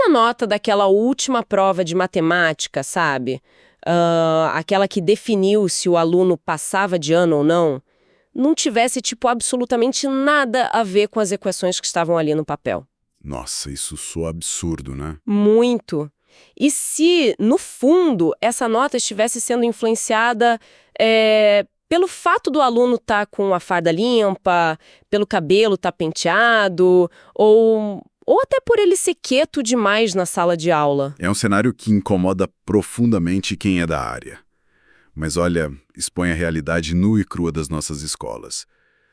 a nota daquela última prova de matemática, sabe? Aquela que definiu se o aluno passava de ano ou não tivesse, tipo, absolutamente nada a ver com as equações que estavam ali no papel. Nossa, isso soa absurdo, né? Muito. E se, no fundo, essa nota estivesse sendo influenciada pelo fato do aluno estar com a farda limpa, pelo cabelo estar penteado, ou até por ele ser quieto demais na sala de aula? É um cenário que incomoda profundamente quem é da área. Mas olha, expõe a realidade nua e crua das nossas escolas.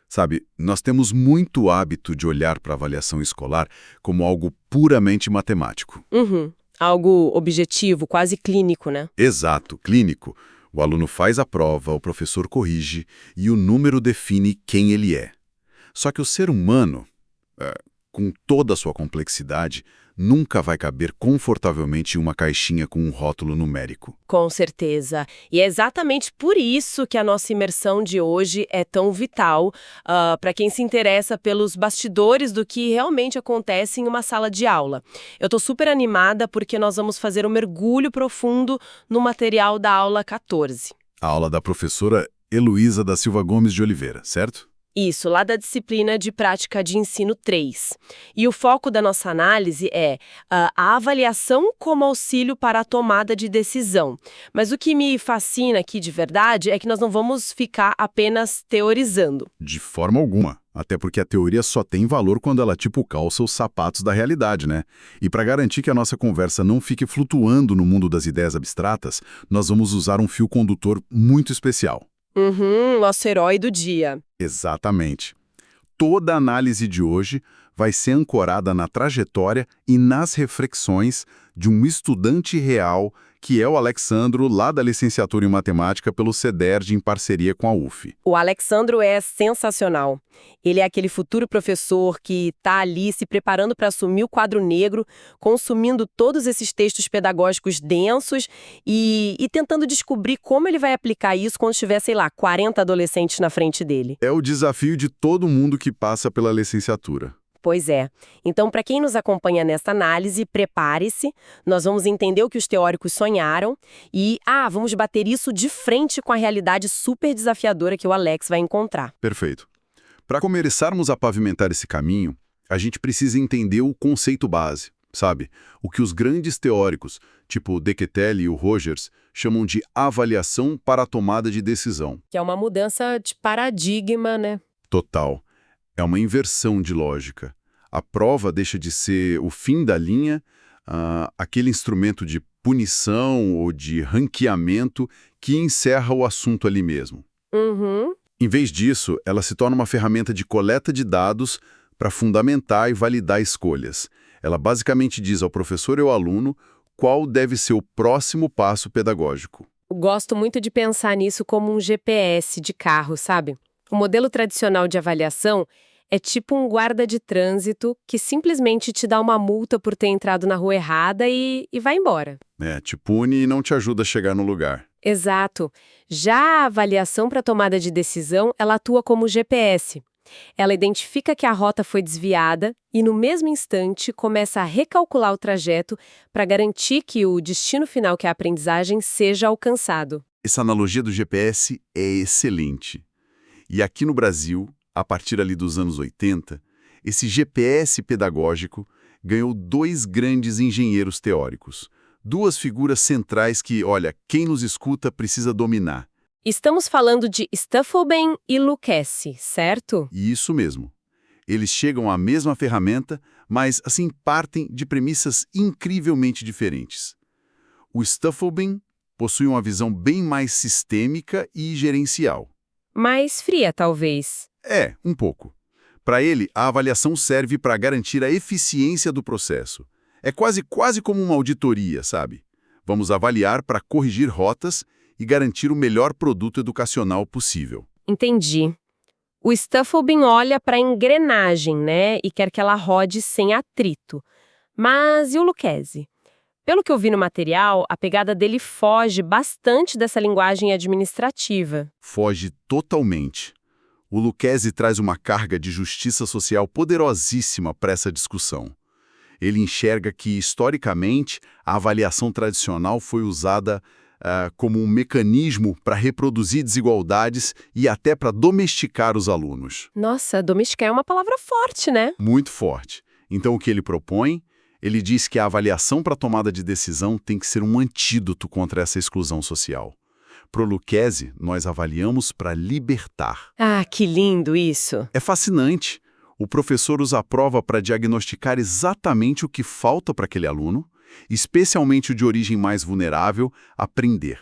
Sabe, nós temos muito hábito de olhar para a avaliação escolar como algo puramente matemático. Uhum. Algo objetivo, quase clínico, né? Exato, clínico. O aluno faz a prova, o professor corrige e o número define quem ele é. Só que o ser humano, com toda a sua complexidade, nunca vai caber confortavelmente em uma caixinha com um rótulo numérico. Com certeza. E é exatamente por isso que a nossa imersão de hoje é tão vital para quem se interessa pelos bastidores do que realmente acontece em uma sala de aula. Eu estou super animada porque nós vamos fazer um mergulho profundo no material da aula 14. A aula da professora Heloísa da Silva Gomes de Oliveira, certo? Isso, lá da disciplina de prática de ensino 3. E o foco da nossa análise é a avaliação como auxílio para a tomada de decisão. Mas o que me fascina aqui de verdade é que nós não vamos ficar apenas teorizando. De forma alguma. Até porque a teoria só tem valor quando ela tipo calça os sapatos da realidade, né? E para garantir que a nossa conversa não fique flutuando no mundo das ideias abstratas, nós vamos usar um fio condutor muito especial. Nosso herói do dia. Exatamente. Toda a análise de hoje vai ser ancorada na trajetória e nas reflexões de um estudante real, que é o Alexandro, lá da licenciatura em matemática pelo CEDERJ, em parceria com a UF. O Alexandro é sensacional. Ele é aquele futuro professor que está ali se preparando para assumir o quadro negro, consumindo todos esses textos pedagógicos densos e tentando descobrir como ele vai aplicar isso quando tiver, sei lá, 40 adolescentes na frente dele. É o desafio de todo mundo que passa pela licenciatura. Pois é. Então, para quem nos acompanha nessa análise, prepare-se. Nós vamos entender o que os teóricos sonharam e, vamos bater isso de frente com a realidade super desafiadora que o Alex vai encontrar. Perfeito. Para começarmos a pavimentar esse caminho, a gente precisa entender o conceito base, sabe? O que os grandes teóricos, tipo Dequetel e o Rogers, chamam de avaliação para a tomada de decisão. Que é uma mudança de paradigma, né? Total. É uma inversão de lógica. A prova deixa de ser o fim da linha, aquele instrumento de punição ou de ranqueamento que encerra o assunto ali mesmo. Em vez disso, ela se torna uma ferramenta de coleta de dados para fundamentar e validar escolhas. Ela basicamente diz ao professor e ao aluno qual deve ser o próximo passo pedagógico. Gosto muito de pensar nisso como um GPS de carro, sabe? O modelo tradicional de avaliação é tipo um guarda de trânsito que simplesmente te dá uma multa por ter entrado na rua errada e vai embora. Te pune e não te ajuda a chegar no lugar. Exato. Já a avaliação para tomada de decisão, ela atua como GPS. Ela identifica que a rota foi desviada e, no mesmo instante, começa a recalcular o trajeto para garantir que o destino final, que é a aprendizagem, seja alcançado. Essa analogia do GPS é excelente. E aqui no Brasil, a partir ali dos anos 80, esse GPS pedagógico ganhou dois grandes engenheiros teóricos. Duas figuras centrais que, olha, quem nos escuta precisa dominar. Estamos falando de Stuffelben e Lucchesi, certo? E isso mesmo. Eles chegam à mesma ferramenta, mas, assim, partem de premissas incrivelmente diferentes. O Stuffelben possui uma visão bem mais sistêmica e gerencial. Mais fria, talvez. Um pouco. Para ele, a avaliação serve para garantir a eficiência do processo. É quase como uma auditoria, sabe? Vamos avaliar para corrigir rotas e garantir o melhor produto educacional possível. Entendi. O Stuffelben olha para a engrenagem, né? E quer que ela rode sem atrito. Mas e o Lucchesi? Pelo que eu vi no material, a pegada dele foge bastante dessa linguagem administrativa. Foge totalmente. O Lucchesi traz uma carga de justiça social poderosíssima para essa discussão. Ele enxerga que, historicamente, a avaliação tradicional foi usada como um mecanismo para reproduzir desigualdades e até para domesticar os alunos. Nossa, domesticar é uma palavra forte, né? Muito forte. Então, o que ele propõe? Ele diz que a avaliação para tomada de decisão tem que ser um antídoto contra essa exclusão social. Pro Lucchesi, nós avaliamos para libertar. Ah, que lindo isso! É fascinante. O professor usa a prova para diagnosticar exatamente o que falta para aquele aluno, especialmente o de origem mais vulnerável, aprender.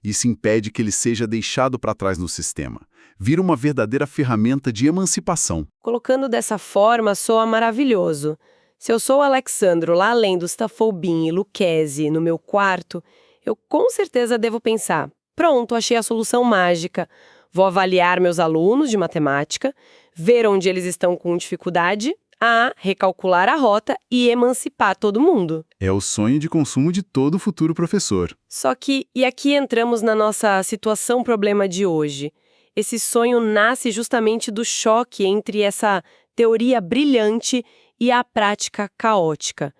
Isso impede que ele seja deixado para trás no sistema. Vira uma verdadeira ferramenta de emancipação. Colocando dessa forma, soa maravilhoso. Se eu sou o Alexandro, lá além do Staffolbin e Lucchesi, no meu quarto, eu com certeza devo pensar, pronto, achei a solução mágica. Vou avaliar meus alunos de matemática, ver onde eles estão com dificuldade, recalcular a rota e emancipar todo mundo. É o sonho de consumo de todo futuro professor. Só que, e aqui entramos na nossa situação-problema de hoje. Esse sonho nasce justamente do choque entre essa teoria brilhante e a prática caótica.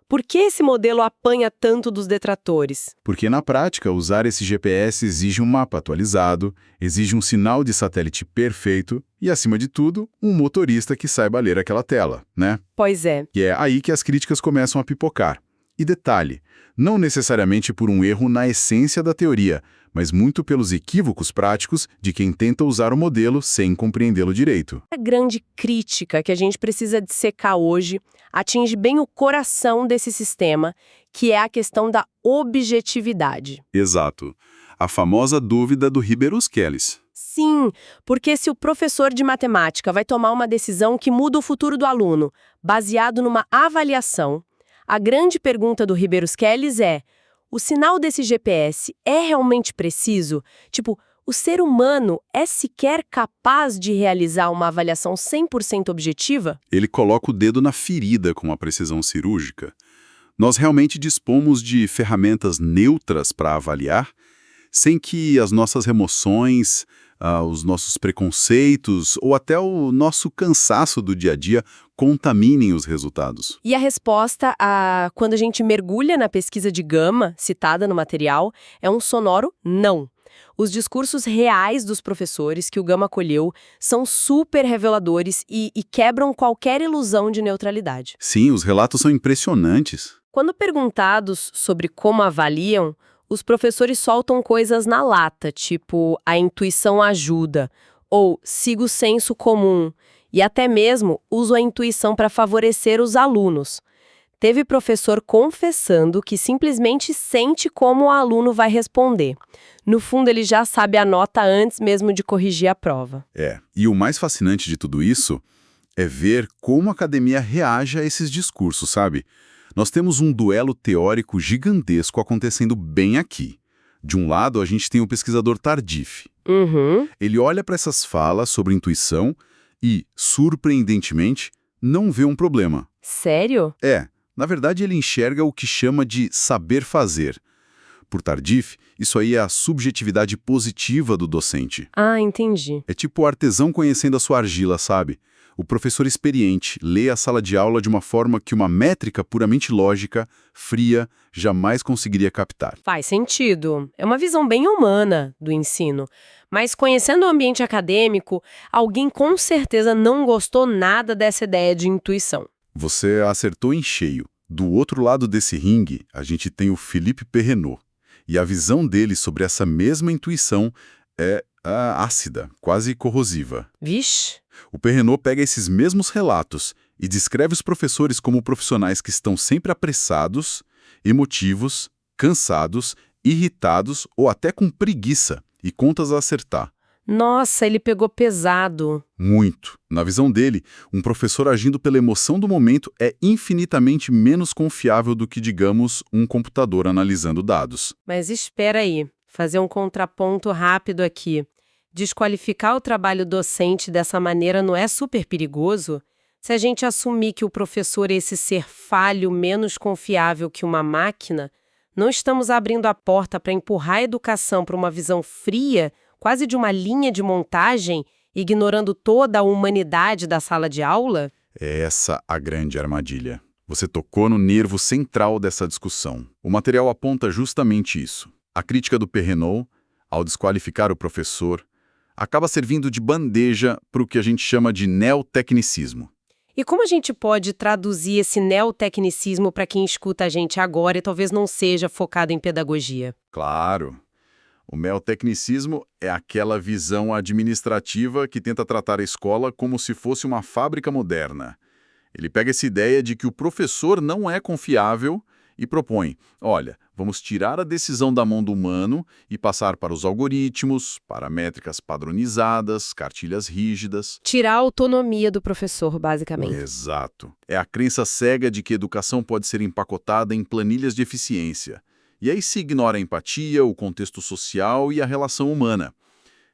Por que esse modelo apanha tanto dos detratores? Porque, na prática, usar esse GPS exige um mapa atualizado, exige um sinal de satélite perfeito e, acima de tudo, um motorista que saiba ler aquela tela, né? Pois é. E é aí que as críticas começam a pipocar. E detalhe, não necessariamente por um erro na essência da teoria, mas muito pelos equívocos práticos de quem tenta usar o modelo sem compreendê-lo direito. A grande crítica que a gente precisa dissecar hoje atinge bem o coração desse sistema, que é a questão da objetividade. Exato. A famosa dúvida do Ribeiros-Kellis. Sim, porque se o professor de matemática vai tomar uma decisão que muda o futuro do aluno, baseado numa avaliação, a grande pergunta do Ribeiros-Kellis é: o sinal desse GPS é realmente preciso? Tipo, o ser humano é sequer capaz de realizar uma avaliação 100% objetiva? Ele coloca o dedo na ferida com uma precisão cirúrgica. Nós realmente dispomos de ferramentas neutras para avaliar, sem que as nossas emoções, os nossos preconceitos ou até o nosso cansaço do dia a dia contaminem os resultados. E a resposta, quando a gente mergulha na pesquisa de Gama, citada no material, é um sonoro não. Os discursos reais dos professores que o Gama colheu são super reveladores e quebram qualquer ilusão de neutralidade. Sim, os relatos são impressionantes. Quando perguntados sobre como avaliam, os professores soltam coisas na lata, tipo a intuição ajuda, ou siga o senso comum, e até mesmo uso a intuição para favorecer os alunos. Teve professor confessando que simplesmente sente como o aluno vai responder. No fundo, ele já sabe a nota antes mesmo de corrigir a prova. E o mais fascinante de tudo isso é ver como a academia reage a esses discursos, sabe? Nós temos um duelo teórico gigantesco acontecendo bem aqui. De um lado, a gente tem o pesquisador Tardif. Ele olha para essas falas sobre intuição e, surpreendentemente, não vê um problema. Sério? Na verdade, ele enxerga o que chama de saber fazer. Por Tardif, isso aí é a subjetividade positiva do docente. Ah, entendi. É tipo o artesão conhecendo a sua argila, sabe? O professor experiente lê a sala de aula de uma forma que uma métrica puramente lógica, fria, jamais conseguiria captar. Faz sentido. É uma visão bem humana do ensino. Mas conhecendo o ambiente acadêmico, alguém com certeza não gostou nada dessa ideia de intuição. Você acertou em cheio. Do outro lado desse ringue, a gente tem o Philippe Perrenot. E a visão dele sobre essa mesma intuição é ácida, quase corrosiva. Vixe! O Perrenot pega esses mesmos relatos e descreve os professores como profissionais que estão sempre apressados, emotivos, cansados, irritados ou até com preguiça e contas a acertar. Nossa, ele pegou pesado. Muito. Na visão dele, um professor agindo pela emoção do momento é infinitamente menos confiável do que, digamos, um computador analisando dados. Mas espera aí, fazer um contraponto rápido aqui. Desqualificar o trabalho docente dessa maneira não é super perigoso? Se a gente assumir que o professor é esse ser falho menos confiável que uma máquina, não estamos abrindo a porta para empurrar a educação para uma visão fria, quase de uma linha de montagem, ignorando toda a humanidade da sala de aula? É essa a grande armadilha. Você tocou no nervo central dessa discussão. O material aponta justamente isso. A crítica do Perrenot, ao desqualificar o professor, acaba servindo de bandeja para o que a gente chama de neotecnicismo. E como a gente pode traduzir esse neotecnicismo para quem escuta a gente agora e talvez não seja focado em pedagogia? Claro. O neotecnicismo é aquela visão administrativa que tenta tratar a escola como se fosse uma fábrica moderna. Ele pega essa ideia de que o professor não é confiável e propõe, olha, vamos tirar a decisão da mão do humano e passar para os algoritmos, para métricas padronizadas, cartilhas rígidas. Tirar a autonomia do professor, basicamente. Exato. É a crença cega de que educação pode ser empacotada em planilhas de eficiência. E aí se ignora a empatia, o contexto social e a relação humana.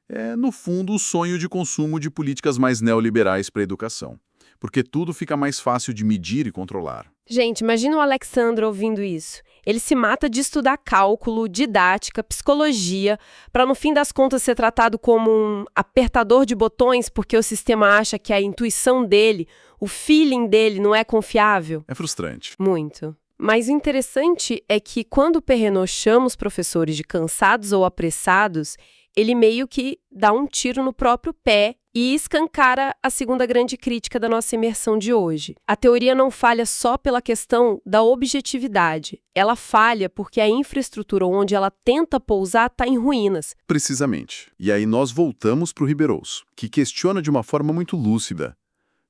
É, no fundo, o sonho de consumo de políticas mais neoliberais para a educação. Porque tudo fica mais fácil de medir e controlar. Gente, imagina o Alexandre ouvindo isso. Ele se mata de estudar cálculo, didática, psicologia, para no fim das contas ser tratado como um apertador de botões porque o sistema acha que a intuição dele, o feeling dele não é confiável. É frustrante. Muito. Mas o interessante é que quando o Perrenot chama os professores de cansados ou apressados, ele meio que dá um tiro no próprio pé e escancara a segunda grande crítica da nossa imersão de hoje. A teoria não falha só pela questão da objetividade. Ela falha porque a infraestrutura onde ela tenta pousar está em ruínas. Precisamente. E aí nós voltamos para o Ribeirous, que questiona de uma forma muito lúcida.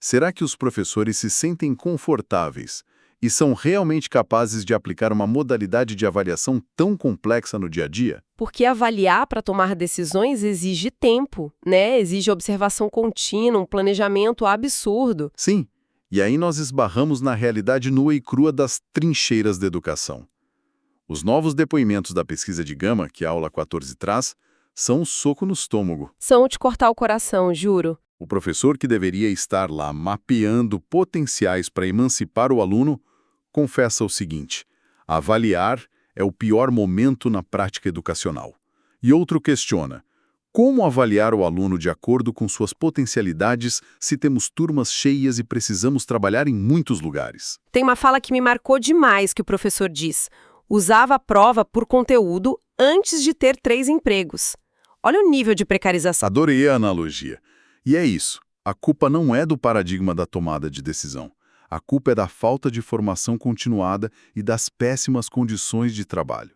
Será que os professores se sentem confortáveis e são realmente capazes de aplicar uma modalidade de avaliação tão complexa no dia a dia? Porque avaliar para tomar decisões exige tempo, né? Exige observação contínua, um planejamento absurdo. Sim, e aí nós esbarramos na realidade nua e crua das trincheiras da educação. Os novos depoimentos da pesquisa de Gama, que a aula 14 traz, são um soco no estômago. São de cortar o coração, juro. O professor que deveria estar lá mapeando potenciais para emancipar o aluno, confessa o seguinte: avaliar é o pior momento na prática educacional. E outro questiona: como avaliar o aluno de acordo com suas potencialidades se temos turmas cheias e precisamos trabalhar em muitos lugares? Tem uma fala que me marcou demais que o professor diz: usava a prova por conteúdo antes de ter 3 empregos. Olha o nível de precarização. Adorei a analogia. E é isso. A culpa não é do paradigma da tomada de decisão. A culpa é da falta de formação continuada e das péssimas condições de trabalho.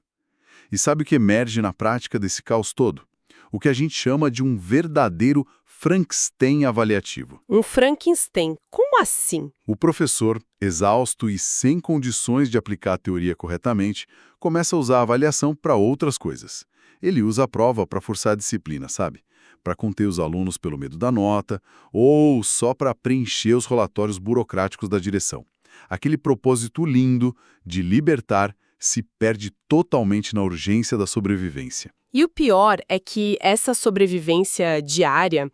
E sabe o que emerge na prática desse caos todo? O que a gente chama de um verdadeiro Frankenstein avaliativo. Um Frankenstein? Como assim? O professor, exausto e sem condições de aplicar a teoria corretamente, começa a usar a avaliação para outras coisas. Ele usa a prova para forçar a disciplina, sabe? Para conter os alunos pelo medo da nota, ou só para preencher os relatórios burocráticos da direção. Aquele propósito lindo de libertar se perde totalmente na urgência da sobrevivência. E o pior é que essa sobrevivência diária,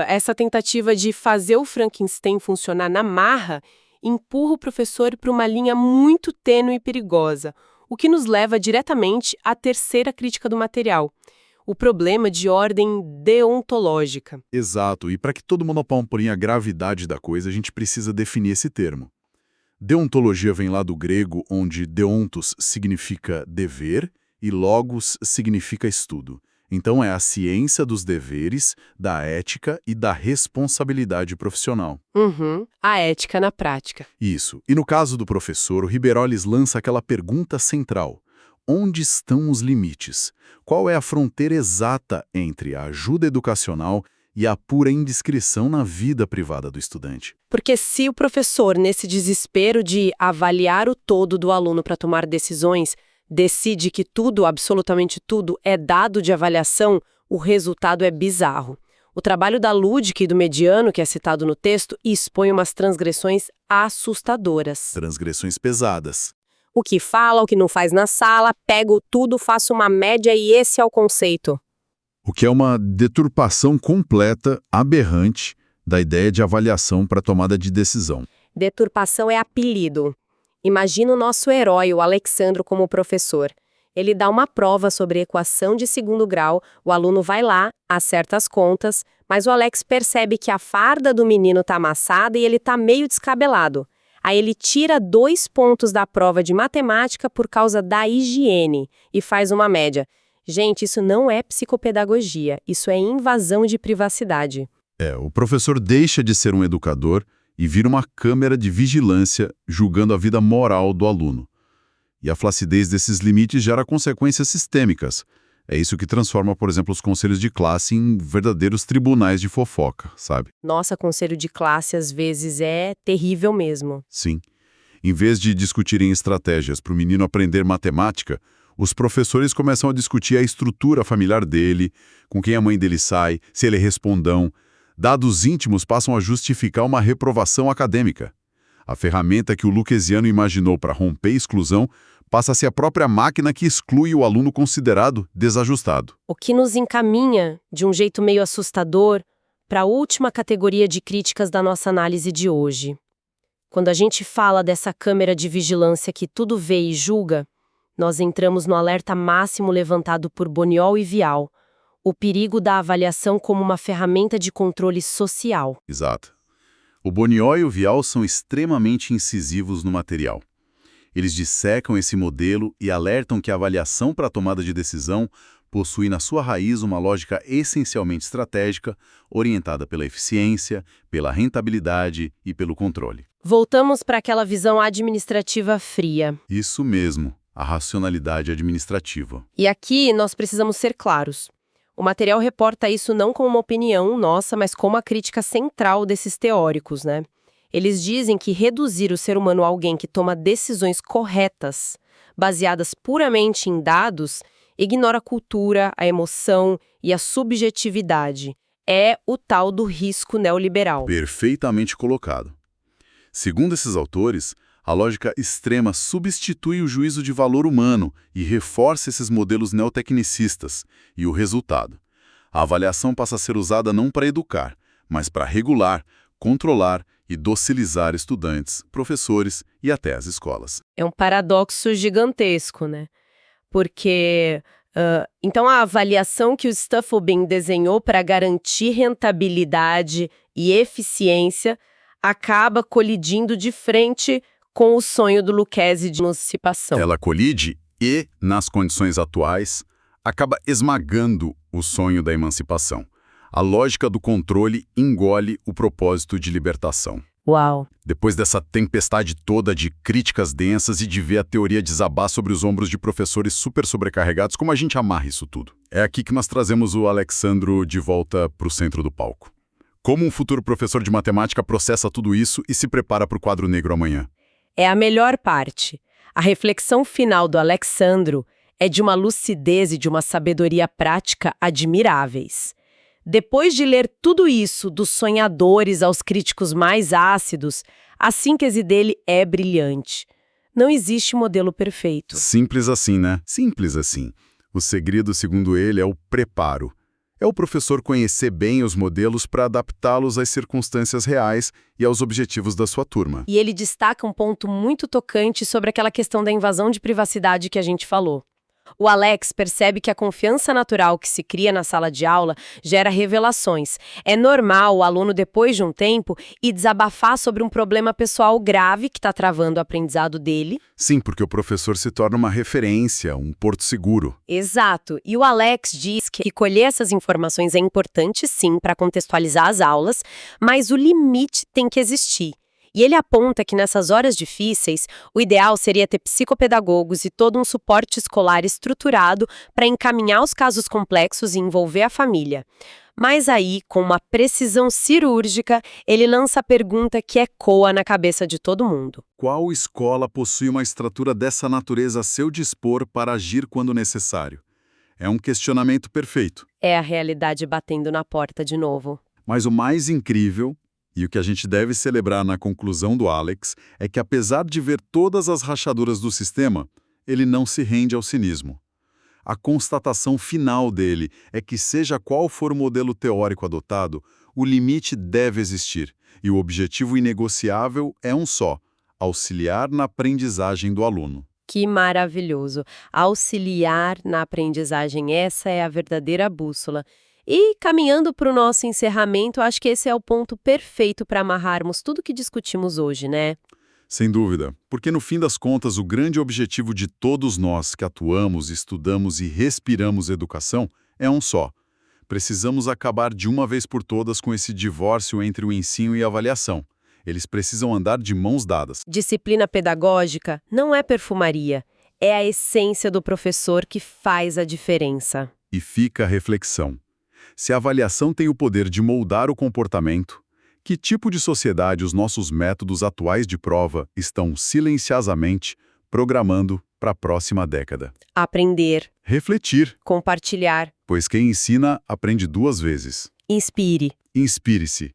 essa tentativa de fazer o Frankenstein funcionar na marra, empurra o professor para uma linha muito tênue e perigosa, o que nos leva diretamente à terceira crítica do material: o problema de ordem deontológica. Exato, e para que todo mundo apalpore a gravidade da coisa, a gente precisa definir esse termo. Deontologia vem lá do grego, onde deontos significa dever e logos significa estudo. Então é a ciência dos deveres, da ética e da responsabilidade profissional. A ética na prática. Isso. E no caso do professor, o Ribeirolles lança aquela pergunta central: onde estão os limites? Qual é a fronteira exata entre a ajuda educacional e a pura indiscrição na vida privada do estudante? Porque se o professor, nesse desespero de avaliar o todo do aluno para tomar decisões, decide que tudo, absolutamente tudo, é dado de avaliação, o resultado é bizarro. O trabalho da Ludic e do Mediano, que é citado no texto, expõe umas transgressões assustadoras. Transgressões pesadas. O que fala, o que não faz na sala, pego tudo, faço uma média e esse é o conceito. O que é uma deturpação completa, aberrante, da ideia de avaliação para tomada de decisão. Deturpação é apelido. Imagina o nosso herói, o Alexandro, como professor. Ele dá uma prova sobre equação de segundo grau, o aluno vai lá, acerta as contas, mas o Alex percebe que a farda do menino tá amassada e ele tá meio descabelado. Aí ele tira 2 pontos da prova de matemática por causa da higiene e faz uma média. Gente, isso não é psicopedagogia, isso é invasão de privacidade. O professor deixa de ser um educador e vira uma câmera de vigilância julgando a vida moral do aluno. E a flacidez desses limites gera consequências sistêmicas. É isso que transforma, por exemplo, os conselhos de classe em verdadeiros tribunais de fofoca, sabe? Nossa, conselho de classe às vezes é terrível mesmo. Sim. Em vez de discutirem estratégias para o menino aprender matemática, os professores começam a discutir a estrutura familiar dele, com quem a mãe dele sai, se ele é respondão. Dados íntimos passam a justificar uma reprovação acadêmica. A ferramenta que o Lucasiano imaginou para romper a exclusão passa a ser a própria máquina que exclui o aluno considerado desajustado. O que nos encaminha, de um jeito meio assustador, para a última categoria de críticas da nossa análise de hoje. Quando a gente fala dessa câmera de vigilância que tudo vê e julga, nós entramos no alerta máximo levantado por Boniol e Vial, o perigo da avaliação como uma ferramenta de controle social. Exato. O Boniol e o Vial são extremamente incisivos no material. Eles dissecam esse modelo e alertam que a avaliação para a tomada de decisão possui na sua raiz uma lógica essencialmente estratégica, orientada pela eficiência, pela rentabilidade e pelo controle. Voltamos para aquela visão administrativa fria. Isso mesmo, a racionalidade administrativa. E aqui nós precisamos ser claros. O material reporta isso não como uma opinião nossa, mas como a crítica central desses teóricos, né? Eles dizem que reduzir o ser humano a alguém que toma decisões corretas, baseadas puramente em dados, ignora a cultura, a emoção e a subjetividade. É o tal do risco neoliberal. Perfeitamente colocado. Segundo esses autores, a lógica extrema substitui o juízo de valor humano e reforça esses modelos neotecnicistas. E o resultado? A avaliação passa a ser usada não para educar, mas para regular, controlar e docilizar estudantes, professores e até as escolas. É um paradoxo gigantesco, né? Porque, então a avaliação que o Stuffelbein desenhou para garantir rentabilidade e eficiência acaba colidindo de frente com o sonho do Lucchesi de emancipação. Ela colide e, nas condições atuais, acaba esmagando o sonho da emancipação. A lógica do controle engole o propósito de libertação. Uau! Depois dessa tempestade toda de críticas densas e de ver a teoria desabar sobre os ombros de professores super sobrecarregados, como a gente amarra isso tudo? É aqui que nós trazemos o Alexandro de volta para o centro do palco. Como um futuro professor de matemática processa tudo isso e se prepara para o quadro negro amanhã? É a melhor parte. A reflexão final do Alexandro é de uma lucidez e de uma sabedoria prática admiráveis. Depois de ler tudo isso, dos sonhadores aos críticos mais ácidos, a síntese dele é brilhante. Não existe modelo perfeito. Simples assim, né? Simples assim. O segredo, segundo ele, é o preparo. É o professor conhecer bem os modelos para adaptá-los às circunstâncias reais e aos objetivos da sua turma. E ele destaca um ponto muito tocante sobre aquela questão da invasão de privacidade que a gente falou. O Alex percebe que a confiança natural que se cria na sala de aula gera revelações. É normal o aluno, depois de um tempo, ir desabafar sobre um problema pessoal grave que está travando o aprendizado dele. Sim, porque o professor se torna uma referência, um porto seguro. Exato. E o Alex diz que colher essas informações é importante, sim, para contextualizar as aulas, mas o limite tem que existir. E ele aponta que nessas horas difíceis, o ideal seria ter psicopedagogos e todo um suporte escolar estruturado para encaminhar os casos complexos e envolver a família. Mas aí, com uma precisão cirúrgica, ele lança a pergunta que ecoa na cabeça de todo mundo. Qual escola possui uma estrutura dessa natureza a seu dispor para agir quando necessário? É um questionamento perfeito. É a realidade batendo na porta de novo. Mas o mais incrível, e o que a gente deve celebrar na conclusão do Alex, é que apesar de ver todas as rachaduras do sistema, ele não se rende ao cinismo. A constatação final dele é que, seja qual for o modelo teórico adotado, o limite deve existir, e o objetivo inegociável é um só: auxiliar na aprendizagem do aluno. Que maravilhoso! Auxiliar na aprendizagem, essa é a verdadeira bússola. E, caminhando para o nosso encerramento, acho que esse é o ponto perfeito para amarrarmos tudo que discutimos hoje, né? Sem dúvida, porque no fim das contas o grande objetivo de todos nós que atuamos, estudamos e respiramos educação é um só. Precisamos acabar de uma vez por todas com esse divórcio entre o ensino e a avaliação. Eles precisam andar de mãos dadas. Disciplina pedagógica não é perfumaria, é a essência do professor que faz a diferença. E fica a reflexão. Se a avaliação tem o poder de moldar o comportamento, que tipo de sociedade os nossos métodos atuais de prova estão silenciosamente programando para a próxima década? Aprender, Refletir, compartilhar, pois quem ensina aprende duas vezes. inspire. Inspire-se.